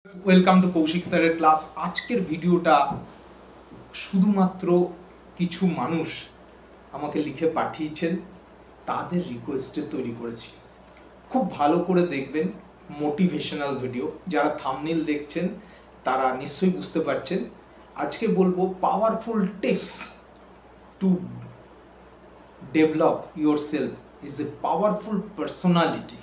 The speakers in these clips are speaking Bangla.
ওয়েলকাম টু কৌশিক স্যারের ক্লাস। আজকের ভিডিওটা শুধুমাত্র কিছু মানুষ আমাকে লিখে পাঠিয়েছেন, তাদের রিকোয়েস্টে তৈরি করেছি। খুব ভালো করে দেখবেন, মোটিভেশনাল ভিডিও। যারা থাম্বনেল দেখছেন তারা নিশ্চয়ই বুঝতে পারছেন। আজকে বলবো powerful tips to develop your self is a powerful personality.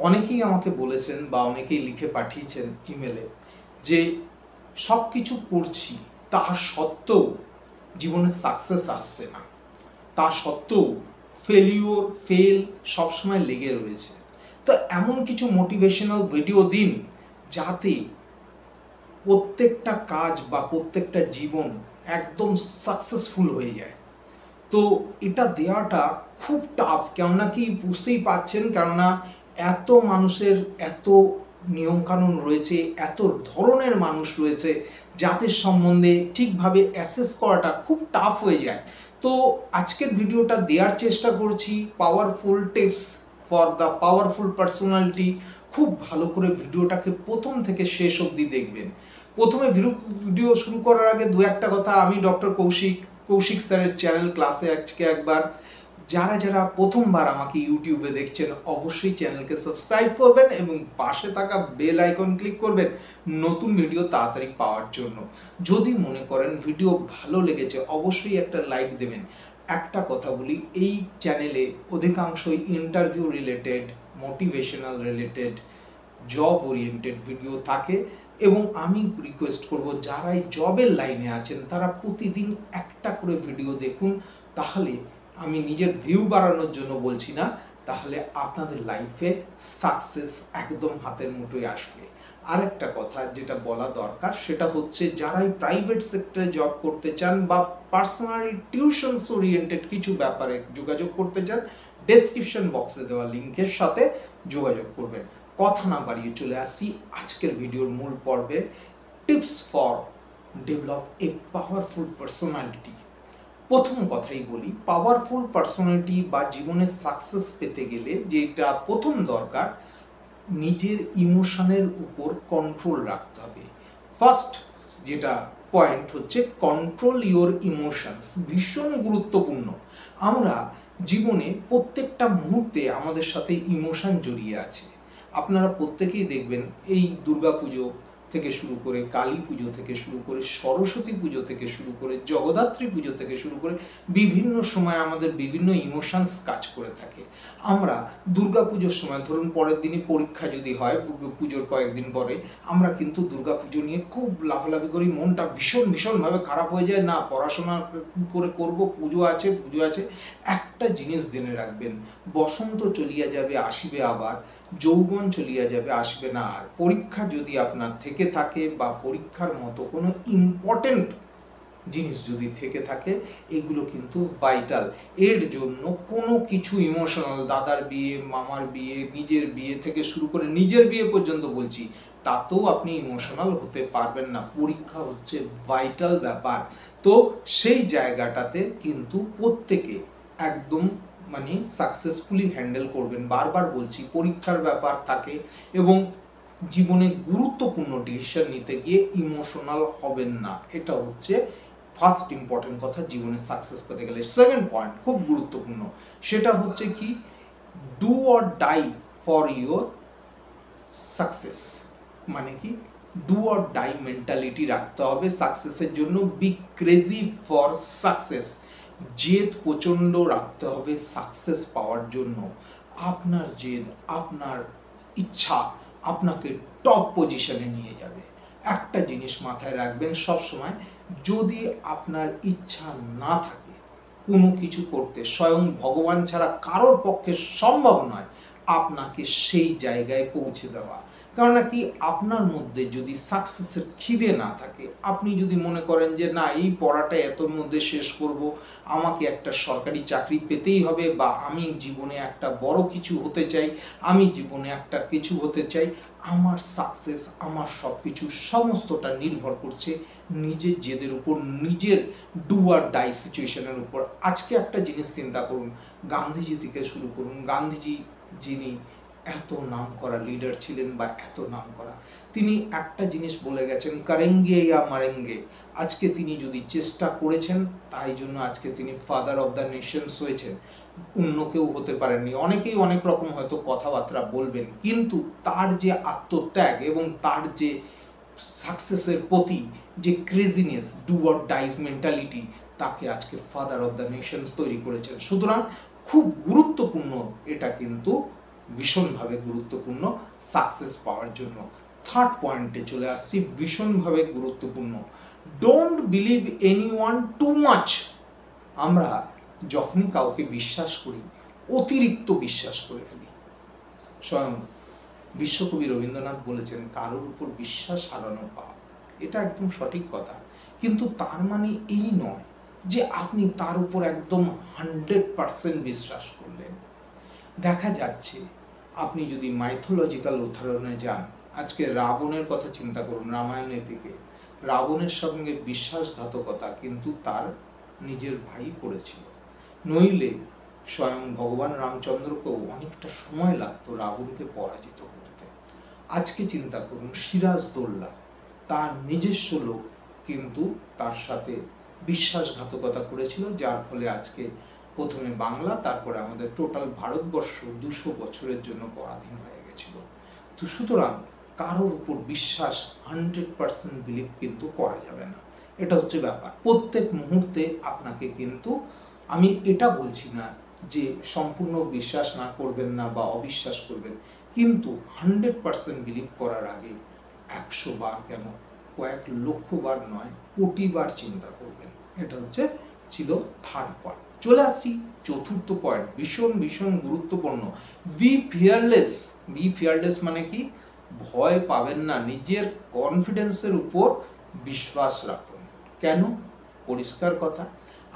অনেকেই আমাকে বলেছেন বা অনেকেই লিখে পাঠিয়েছেন ইমেলে যে সব কিছু করছি, তা সত্ত্বেও জীবনে সাকসেস আসছে না, তা সত্ত্বেও ফেল সবসময় লেগে রয়েছে। তো এমন কিছু মোটিভেশনাল ভিডিও দিন যাতে প্রত্যেকটা কাজ বা প্রত্যেকটা জীবন একদম সাকসেসফুল হয়ে যায়। তো এটা দেওয়াটা খুব টাফ, কেননা কি বুঝতেই পারছেন, কেননা এত মানুষের এত নিয়মকানুন রয়েছে, এত ধরনের মানুষ রয়েছে, যাদের সম্বন্ধে ঠিকভাবে অ্যাসেস করাটা খুব টাফ হয়ে যায়। তো আজকের ভিডিওটা দেওয়ার চেষ্টা করছি, powerful tips for the powerful personality. খুব ভালো করে ভিডিওটাকে প্রথম থেকে শেষ অবধি দেখবেন। প্রথমে ভিডিও শুরু করার আগে দু একটা কথা, আমি ডক্টর কৌশিক স্যারের চ্যানেল ক্লাসে আজকে একবার যারা যারা প্রথমবার আমাকে ইউটিউবে দেখছেন অবশ্যই চ্যানেলকে সাবস্ক্রাইব করবেন এবং পাশে থাকা বেল আইকন ক্লিক করবেন নতুন ভিডিও তাড়াতাড়ি পাওয়ার জন্য। যদি মনে করেন ভিডিও ভালো লেগেছে অবশ্যই একটা লাইক দেবেন। একটা কথা বলি, এই চ্যানেলে অধিকাংশই interview related, motivational related, job oriented video থাকে এবং আমি রিকোয়েস্ট করব যারাই জবের লাইনে আছেন তারা প্রতিদিন একটা করে ভিডিও দেখুন। তাহলে আমি নিজের ভিউ বাড়ানোর জন্য বলছি না, তাহলে আপনাদের লাইফে সাকসেস একদম হাতের মুঠোয় আসবে। আরেকটা কথা যেটা বলা দরকার সেটা হচ্ছে যারাই প্রাইভেট সেক্টরে জব করতে চান বা পার্সোনালি টিউশনস ওরিয়েন্টেড কিছু ব্যাপারে যোগাযোগ করতে চান, ডেসক্রিপশন বক্সে দেওয়া লিঙ্কের সাথে যোগাযোগ করবেন। কথা না বাড়িয়ে চলে আসি আজকের ভিডিওর মূল পর্বে, tips for develop a powerful personality. প্রথম কথাই বলি, পাওয়ারফুল পার্সোনালিটি বা জীবনে সাকসেস পেতে গেলে যেটা প্রথম দরকার, নিজের ইমোশনের উপর কন্ট্রোল রাখতে হবে। ফার্স্ট যেটা পয়েন্ট হচ্ছে কন্ট্রোল ইওর ইমোশনস, ভীষণ গুরুত্বপূর্ণ। আমরা জীবনে প্রত্যেকটা মুহূর্তে আমাদের সাথে ইমোশন জড়িয়ে আছে। আপনারা প্রত্যেকেই দেখবেন এই দুর্গাপুজো থেকে শুরু করে, কালী পুজো থেকে শুরু করে, সরস্বতী পুজো থেকে শুরু করে, জগদ্ধাত্রী পুজো থেকে শুরু করে বিভিন্ন সময় আমাদের বিভিন্ন ইমোশনস কাজ করে থাকে। আমরা দুর্গা পুজোর সময় ধরুন পরের দিনই পরীক্ষা যদি হয়, পুজোর কয়েকদিন পরে আমরা কিন্তু দুর্গা পুজো নিয়ে খুব লাফালাফি করি, মনটা ভীষণভাবে খারাপ হয়ে যায়, না পড়াশোনা করে করব, পুজো আছে। একটা জিনিস জেনে রাখবেন, বসন্ত চলিয়া যাবে আসিবে আবার, যৌবন চলিয়া যাবে আসবে না আর। পরীক্ষা যদি আপনার থেকে থাকে বা পরীক্ষার মতো কোনো ইম্পর্টেন্ট জিনিস যদি থেকে থাকে, এগুলো কিন্তু ভাইটাল। এর জন্য কোনো কিছু ইমোশনাল, দাদার বিয়ে, মামার বিয়ে, নিজের বিয়ে থেকে শুরু করে নিজের বিয়ে পর্যন্ত বলছি, তাতেও আপনি ইমোশনাল হতে পারবেন না। পরীক্ষা হচ্ছে ভাইটাল ব্যাপার। তো সেই জায়গাটাতে কিন্তু প্রত্যেকে একদম সাকসেসফুলি হ্যান্ডেল করবেন। বারবার বলছি, পরীক্ষার ব্যাপার থাকে এবং জীবনে গুরুত্বপূর্ণ ডিসিশন নিতে গিয়ে ইমোশনাল হবেন না। এটা হচ্ছে ফার্স্ট ইম্পর্টেন্ট কথা জীবনে সাকসেস পেতে গেলে। সেকেন্ড পয়েন্ট খুব গুরুত্বপূর্ণ, সেটা হচ্ছে কি, do or die for your success. মানে কি, ডু অর ডাই মেন্টালিটি রাখতে হবে সাকসেসের জন্য। বি ক্রেজি ফর সাকসেস, জেদ প্রচণ্ড রাখতে হবে সাকসেস পাওয়ার জন্য। আপনার জেদ, আপনার ইচ্ছা আপনাকে টপ পজিশনে নিয়ে যাবে। একটা জিনিস মাথায় রাখবেন সব সময়, যদি আপনার ইচ্ছা না থাকে কোনো কিছু করতে, স্বয়ং ভগবান ছাড়া কারোর পক্ষে সম্ভব নয় আপনাকে সেই জায়গায় পৌঁছে দেওয়া। কেননা কি, আপনার মধ্যে যদি সাকসেসের খিদে না থাকে, আপনি যদি মনে করেন যে না এই পড়াটা এতর মধ্যে শেষ করব, আমাকে একটা সরকারি চাকরি পেতেই হবে, বা আমি জীবনে একটা বড় কিছু হতে চাই, আমি জীবনে একটা কিছু হতে চাই, আমার সাকসেস, আমার সব কিছু সমস্তটা নির্ভর করছে নিজের জেদের উপর, নিজের ডু আর ডাই সিচুয়েশনের উপর। আজকে একটা জিনিস চিন্তা করুন, গান্ধীজি থেকে শুরু করুন, গান্ধীজি যিনি এত নাম করা লিডার ছিলেন বা এত নাম করা, তিনি একটা জিনিস বলে গেছেন, করেঙ্গে ইয়া মারেঙ্গে। আজকে তিনি যদি চেষ্টা করেছেন, তাই জন্য আজকে তিনি ফাদার অফ দ্য নেশনস হয়েছেন, অন্য কেউ হতে পারেননি। অনেকেই অনেক রকম হয়তো কথাবার্তা বলবেন, কিন্তু তার যে আত্মত্যাগ এবং তার যে সাকসেসের প্রতি যে craziness, do or dies mentality, তাকে আজকে ফাদার অফ দ্য নেশনস তৈরি করেছেন। সুতরাং খুব গুরুত্বপূর্ণ এটা, কিন্তু ভীষণভাবে গুরুত্বপূর্ণ সাকসেস পাওয়ার জন্য। থার্ড পয়েন্টে চলে আসছি, ভীষণভাবে গুরুত্বপূর্ণ, don't believe anyone too much. আমরা যখনই কাউকে বিশ্বাস করি, অতিরিক্ত বিশ্বাস করে ফেলি। স্বয়ং বিশ্বকবি রবীন্দ্রনাথ বলেছেন, কারোর উপর বিশ্বাস হারানো পাপ। এটা একদম সঠিক কথা, কিন্তু তার মানে এই নয় যে আপনি তার উপর একদম 100% বিশ্বাস করলেন। দেখা যাচ্ছে, আপনি যদি মাইথোলজিক্যাল উদাহরণে যান, আজকে রাবণের কথা চিন্তা করুন, রামায়ণের দিকে রাবণের সঙ্গে বিশ্বাসঘাতকতা কিন্তু তার নিজের ভাই করেছিল, নইলে স্বয়ং ভগবান রামচন্দ্রকেও অনেকটা সময় লাগতো রাবণকে পরাজিত করতে। আজকে চিন্তা করুন, সিরাজদৌল্লা তার নিজস্ব লোক কিন্তু তার সাথে বিশ্বাসঘাতকতা করেছিল, যার ফলে আজকে প্রথমে বাংলা, তারপরে আমাদের টোটাল ভারতবর্ষ 200 বছরের জন্য পরাধীন হয়ে গেছিল। তো সুতরাং কারোর উপর বিশ্বাস 100% বিলিভ কিন্তু করা যাবে না। এটা হচ্ছে ব্যাপার। প্রত্যেক মুহূর্তে আপনাকে কিন্তু, আমি এটা বলছি না যে সম্পূর্ণ বিশ্বাস না করবেন না বা অবিশ্বাস করবেন, কিন্তু 100% বিলিভ করার আগে 100 বার কেন, কয়েক লক্ষ বার নয়, কোটি বার চিন্তা করবেন। এটা ছিল থার্ড পয়েন্ট। চলে আসছি চতুর্থ পয়েন্ট, ভীষণ ভীষণ গুরুত্বপূর্ণ, বি ফিয়ারলেস। বি ফিয়ারলেস মানে কি? ভয় পাবেন না, নিজের কনফিডেন্সের উপর বিশ্বাস রাখুন। কেন? পরিষ্কার কথা,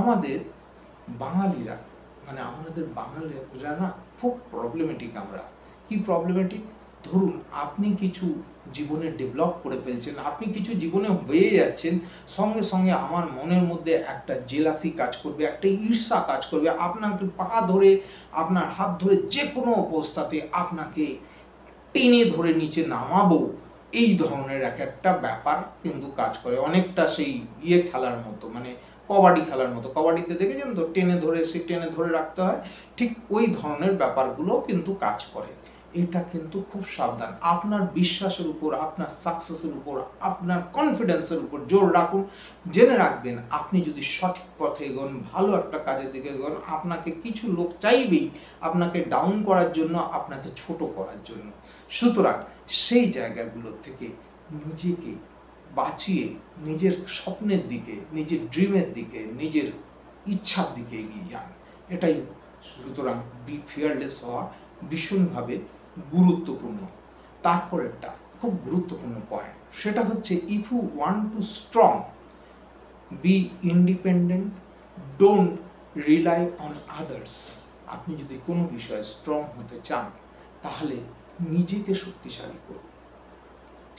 আমাদের বাঙালিরা, মানে আমাদের বাঙালিরা না খুব প্রবলেমেটিক। আমরা কি প্রবলেমেটিক? ধরুন আপনি কিছু জীবনে ডেভেলপ করে ফেলছেন, আপনি কিছু জীবনে হয়ে যাচ্ছেন, সঙ্গে সঙ্গে আমার মনের মধ্যে একটা জেলাসি কাজ করবে, একটা ঈর্ষা কাজ করবে, আপনাকে পা ধরে, আপনার হাত ধরে যে কোনো অবস্থাতে আপনাকে টেনে ধরে নিচে নামাবো, এই ধরনের একটা ব্যাপার কিন্তু কাজ করে। অনেকটা সেই খেলার মতো, মানে কবাডি খেলার মতো। কবাডিতে দেখেছেন তো, টেনে ধরে রাখতে হয়, ঠিক ওই ধরনের ব্যাপারগুলো কিন্তু কাজ করে। এটা কিন্তু খুব সাবধান। আপনার বিশ্বাসের উপর, আপনার সাকসেসের উপর, আপনার কনফিডেন্সের উপর জোর রাখুন। জেনে রাখবেন, আপনি যদি সঠিক পথে এগোন, ভালো একটা কাজের দিকে এগোন, আপনাকে কিছু লোক চাইবেই আপনাকে ডাউন করার জন্য, আপনাকে ছোট করার জন্য। সুতরাং সেই জায়গাগুলো থেকে নিজেকে বাঁচিয়ে নিজের স্বপ্নের দিকে, নিজের ড্রিমের দিকে, নিজের ইচ্ছার দিকে এগিয়ে যান। এটাই। সুতরাং বি ফিয়ারলেস হওয়া ভীষণভাবে গুরুত্বপূর্ণ। তারপরেরটা খুব গুরুত্বপূর্ণ পয়েন্ট, সেটা হচ্ছে, if you want to strong, be independent, don't rely on others. আপনি যদি কোনো বিষয়ে স্ট্রং হতে চান, তাহলে নিজেকে শক্তিশালী করুন।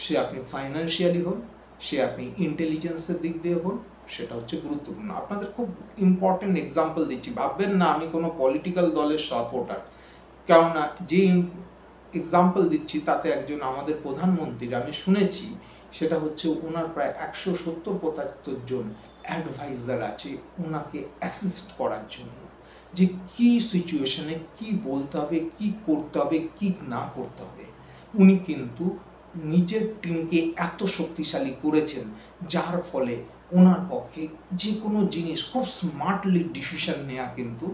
সে আপনি ফাইন্যান্সিয়ালি হন, সে আপনি ইন্টেলিজেন্সের দিক দিয়ে হন, সেটা গুরুত্বপূর্ণ। আপনাদের খুব ইম্পর্টেন্ট এক্সাম্পল দিচ্ছি, ভাববেন না আমি কোনো পলিটিক্যাল দলের সাপোর্টার, কেননা যে এক্সাম্পল দিচ্ছি তাতে একজন আমাদের প্রধানমন্ত্রীর আমি শুনেছি, সেটা ওনার প্রায় 170-75 জন অ্যাডভাইজার আছে ওনাকে অ্যাসিস্ট করার জন্য, যে কি সিচুয়েশনে কি বলতে হবে, কি করতে হবে, কি না করতে হবে। উনি কিন্তু নিজের টিমকে এত শক্তিশালী করেছেন, যার ফলে ওনার পক্ষে যে কোনো জিনিস খুব স্মার্টলি ডিসিশন নেওয়া কিন্তু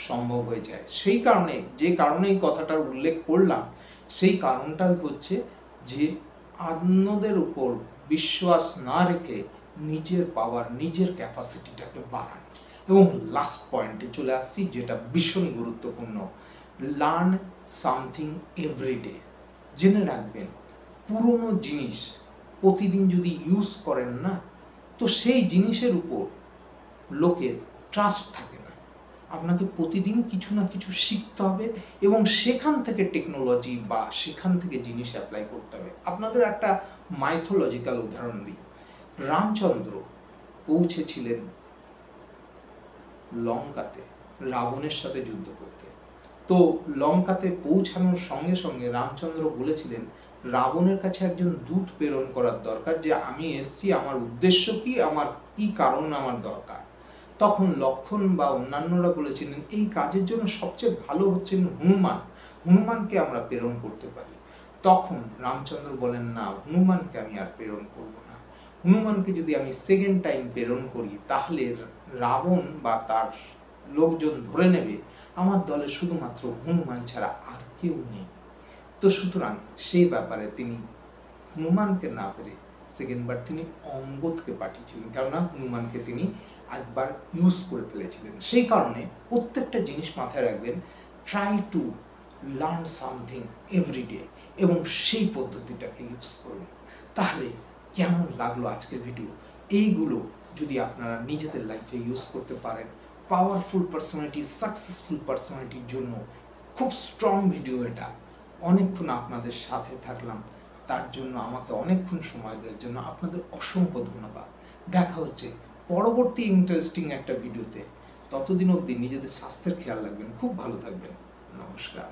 সম্ভব হয়ে যায়। সেই কারণে, যে কারণে এই কথাটার উল্লেখ করলাম, সেই কারণটাই যে অন্যদের উপর বিশ্বাস না রেখে নিজের পাওয়ার, নিজের ক্যাপাসিটিটাকে বাড়ান। এবং লাস্ট পয়েন্টে চলে আসছি, যেটা ভীষণ গুরুত্বপূর্ণ, লার্ন সামথিং এভরিডে। জেনে রাখবেন, পুরনো জিনিস প্রতিদিন যদি ইউজ করেন না, তো সেই জিনিসের উপর লোকের ট্রাস্ট থাকে না। আপনাকে প্রতিদিন কিছু না কিছু শিখতে হবে এবং সেখান থেকে টেকনোলজি বা সেখান থেকে জিনিস অ্যাপ্লাই করতে হবে। আপনাদের একটা মাইথোলজিক্যাল উদাহরণ দিই। রামচন্দ্র পৌঁছেছিলেন লঙ্কাতে রাবণের সাথে যুদ্ধ করতে। তো লঙ্কাতে পৌঁছানোর সঙ্গে সঙ্গে রামচন্দ্র বলেছিলেন রাবণের কাছে একজন দূত প্রেরণ করার দরকার, যে আমি এসছি, আমার উদ্দেশ্য কি, আমার কি কারণ আমার দরকার। তখন লক্ষণ বা অন্যান্যরা বলেছিলেন এই কাজের জন্য সবচেয়ে ভালো হচ্ছেন হনুমান, হনুমানকে আমরা প্রেরণ করতে পারি। তখন রামচন্দ্র বলেন না, হনুমানকে আমি আর প্রেরণ করব না। হনুমানকে যদি আমি সেকেন্ড টাইম প্রেরণ করি তাহলে রাবণ বা তার লোকজন ধরে নেবে আমার দলে শুধুমাত্র হনুমান ছাড়া আর কেউ নেই। তো সুতরাং সেই ব্যাপারে তিনি হনুমানকে না পেরে সেকেন্ডবার তিনি অঙ্গদকে পাঠিয়েছিলেন, কেননা হনুমানকে তিনি একবার ইউজ করে ফেলেছিলেন। সেই কারণে প্রত্যেকটা জিনিস মাথায় রাখবেন, try to learn something every day, এবং সেই পদ্ধতিটাকে ইউজ করুন। তাহলে কেমন লাগলো আজকের ভিডিও? এইগুলো যদি আপনারা নিজেদের লাইফে ইউজ করতে পারেন, পাওয়ারফুল পার্সোনালিটি, সাকসেসফুল পার্সোনালিটির জন্য খুব স্ট্রং ভিডিও এটা। অনেকক্ষণ আপনাদের সাথে থাকলাম, তার জন্য আমাকে অনেকক্ষণ সময় দেওয়ার জন্য আপনাদের অসংখ্য ধন্যবাদ। দেখা হচ্ছে পরবর্তী ইন্টারেস্টিং একটা ভিডিওতে। ততদিন অবধি নিজেদের স্বাস্থ্যের খেয়াল রাখবেন, খুব ভালো থাকবেন। নমস্কার।